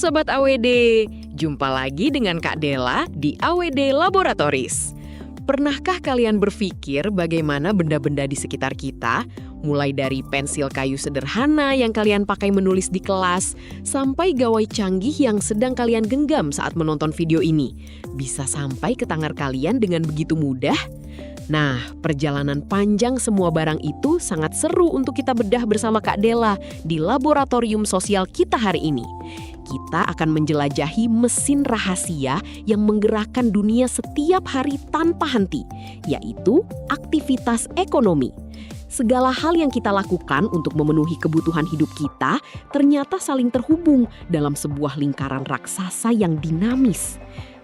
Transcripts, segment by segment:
Sobat AWD, jumpa lagi dengan Kak Dela di AWD Laboratories. Pernahkah kalian berpikir bagaimana benda-benda di sekitar kita, mulai dari pensil kayu sederhana yang kalian pakai menulis di kelas, sampai gawai canggih yang sedang kalian genggam saat menonton video ini, bisa sampai ke tangan kalian dengan begitu mudah? Nah, perjalanan panjang semua barang itu sangat seru untuk kita bedah bersama Kak Dela di laboratorium sosial kita hari ini. Kita akan menjelajahi mesin rahasia yang menggerakkan dunia setiap hari tanpa henti, yaitu aktivitas ekonomi. Segala hal yang kita lakukan untuk memenuhi kebutuhan hidup kita ternyata saling terhubung dalam sebuah lingkaran raksasa yang dinamis.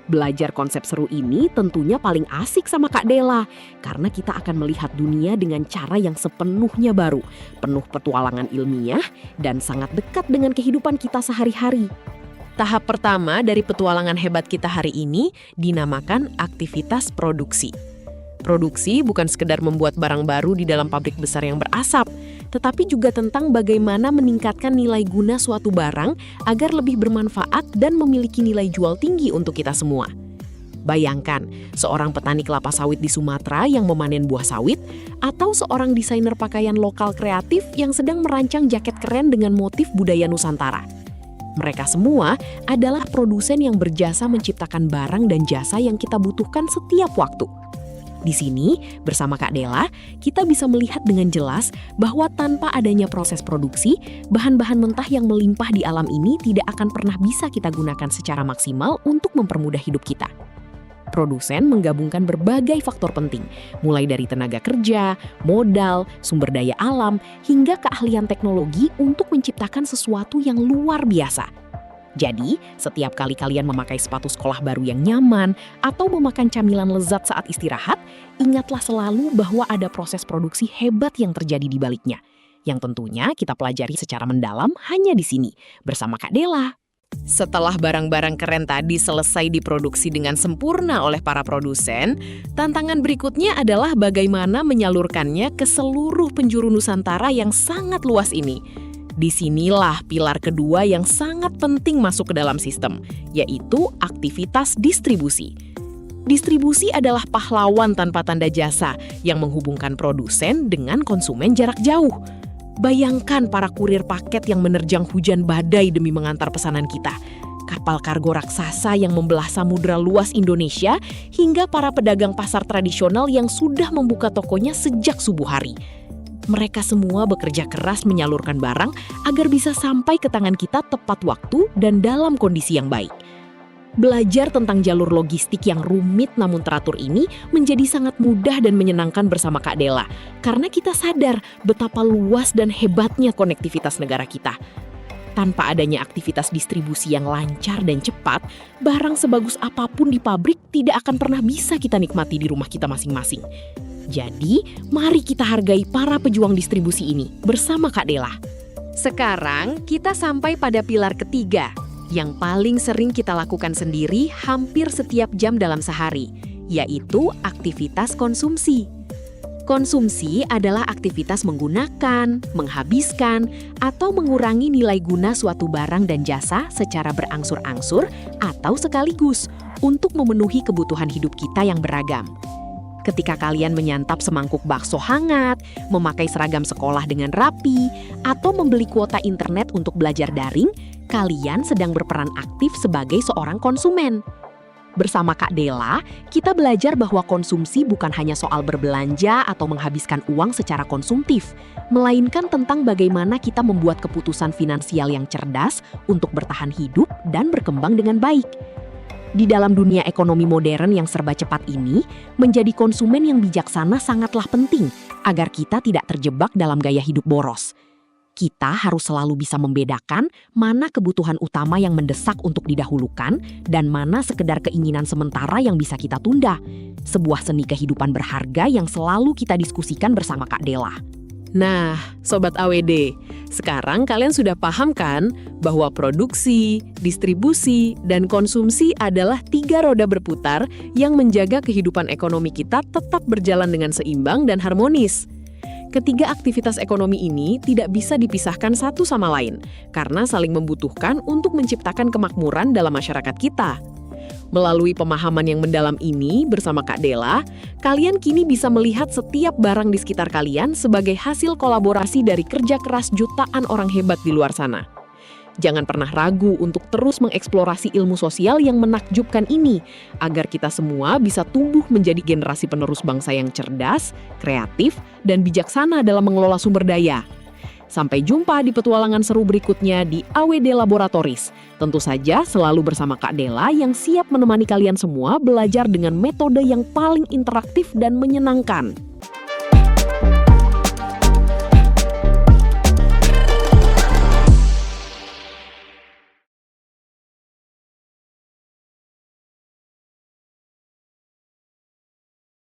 Belajar konsep seru ini tentunya paling asik sama Kak Dela, karena kita akan melihat dunia dengan cara yang sepenuhnya baru, penuh petualangan ilmiah, dan sangat dekat dengan kehidupan kita sehari-hari. Tahap pertama dari petualangan hebat kita hari ini dinamakan aktivitas produksi. Produksi bukan sekedar membuat barang baru di dalam pabrik besar yang berasap, tetapi juga tentang bagaimana meningkatkan nilai guna suatu barang agar lebih bermanfaat dan memiliki nilai jual tinggi untuk kita semua. Bayangkan, seorang petani kelapa sawit di Sumatera yang memanen buah sawit, atau seorang desainer pakaian lokal kreatif yang sedang merancang jaket keren dengan motif budaya Nusantara. Mereka semua adalah produsen yang berjasa menciptakan barang dan jasa yang kita butuhkan setiap waktu. Di sini, bersama Kak Dela, kita bisa melihat dengan jelas bahwa tanpa adanya proses produksi, bahan-bahan mentah yang melimpah di alam ini tidak akan pernah bisa kita gunakan secara maksimal untuk mempermudah hidup kita. Produsen menggabungkan berbagai faktor penting, mulai dari tenaga kerja, modal, sumber daya alam, hingga keahlian teknologi untuk menciptakan sesuatu yang luar biasa. Jadi, setiap kali kalian memakai sepatu sekolah baru yang nyaman atau memakan camilan lezat saat istirahat, ingatlah selalu bahwa ada proses produksi hebat yang terjadi di baliknya. Yang tentunya kita pelajari secara mendalam hanya di sini, bersama Kak Dela. Setelah barang-barang keren tadi selesai diproduksi dengan sempurna oleh para produsen, tantangan berikutnya adalah bagaimana menyalurkannya ke seluruh penjuru Nusantara yang sangat luas ini. Disinilah pilar kedua yang sangat penting masuk ke dalam sistem, yaitu aktivitas distribusi. Distribusi adalah pahlawan tanpa tanda jasa yang menghubungkan produsen dengan konsumen jarak jauh. Bayangkan para kurir paket yang menerjang hujan badai demi mengantar pesanan kita, kapal kargo raksasa yang membelah samudra luas Indonesia, hingga para pedagang pasar tradisional yang sudah membuka tokonya sejak subuh hari. Mereka semua bekerja keras menyalurkan barang agar bisa sampai ke tangan kita tepat waktu dan dalam kondisi yang baik. Belajar tentang jalur logistik yang rumit namun teratur ini menjadi sangat mudah dan menyenangkan bersama Kak Dela, karena kita sadar betapa luas dan hebatnya konektivitas negara kita. Tanpa adanya aktivitas distribusi yang lancar dan cepat, barang sebagus apapun di pabrik tidak akan pernah bisa kita nikmati di rumah kita masing-masing. Jadi, mari kita hargai para pejuang distribusi ini bersama Kak Dela. Sekarang, kita sampai pada pilar ketiga, yang paling sering kita lakukan sendiri hampir setiap jam dalam sehari, yaitu aktivitas konsumsi. Konsumsi adalah aktivitas menggunakan, menghabiskan, atau mengurangi nilai guna suatu barang dan jasa secara berangsur-angsur atau sekaligus untuk memenuhi kebutuhan hidup kita yang beragam. Ketika kalian menyantap semangkuk bakso hangat, memakai seragam sekolah dengan rapi, atau membeli kuota internet untuk belajar daring, kalian sedang berperan aktif sebagai seorang konsumen. Bersama Kak Dela, kita belajar bahwa konsumsi bukan hanya soal berbelanja atau menghabiskan uang secara konsumtif, melainkan tentang bagaimana kita membuat keputusan finansial yang cerdas untuk bertahan hidup dan berkembang dengan baik. Di dalam dunia ekonomi modern yang serba cepat ini, menjadi konsumen yang bijaksana sangatlah penting agar kita tidak terjebak dalam gaya hidup boros. Kita harus selalu bisa membedakan mana kebutuhan utama yang mendesak untuk didahulukan dan mana sekedar keinginan sementara yang bisa kita tunda. Sebuah seni kehidupan berharga yang selalu kita diskusikan bersama Kak Dela. Nah, Sobat AWD, sekarang kalian sudah paham kan bahwa produksi, distribusi, dan konsumsi adalah 3 roda berputar yang menjaga kehidupan ekonomi kita tetap berjalan dengan seimbang dan harmonis. Ketiga aktivitas ekonomi ini tidak bisa dipisahkan satu sama lain, karena saling membutuhkan untuk menciptakan kemakmuran dalam masyarakat kita. Melalui pemahaman yang mendalam ini bersama Kak Della, kalian kini bisa melihat setiap barang di sekitar kalian sebagai hasil kolaborasi dari kerja keras jutaan orang hebat di luar sana. Jangan pernah ragu untuk terus mengeksplorasi ilmu sosial yang menakjubkan ini, agar kita semua bisa tumbuh menjadi generasi penerus bangsa yang cerdas, kreatif, dan bijaksana dalam mengelola sumber daya. Sampai jumpa di petualangan seru berikutnya di AWD Laboratories. Tentu saja selalu bersama Kak Della yang siap menemani kalian semua belajar dengan metode yang paling interaktif dan menyenangkan.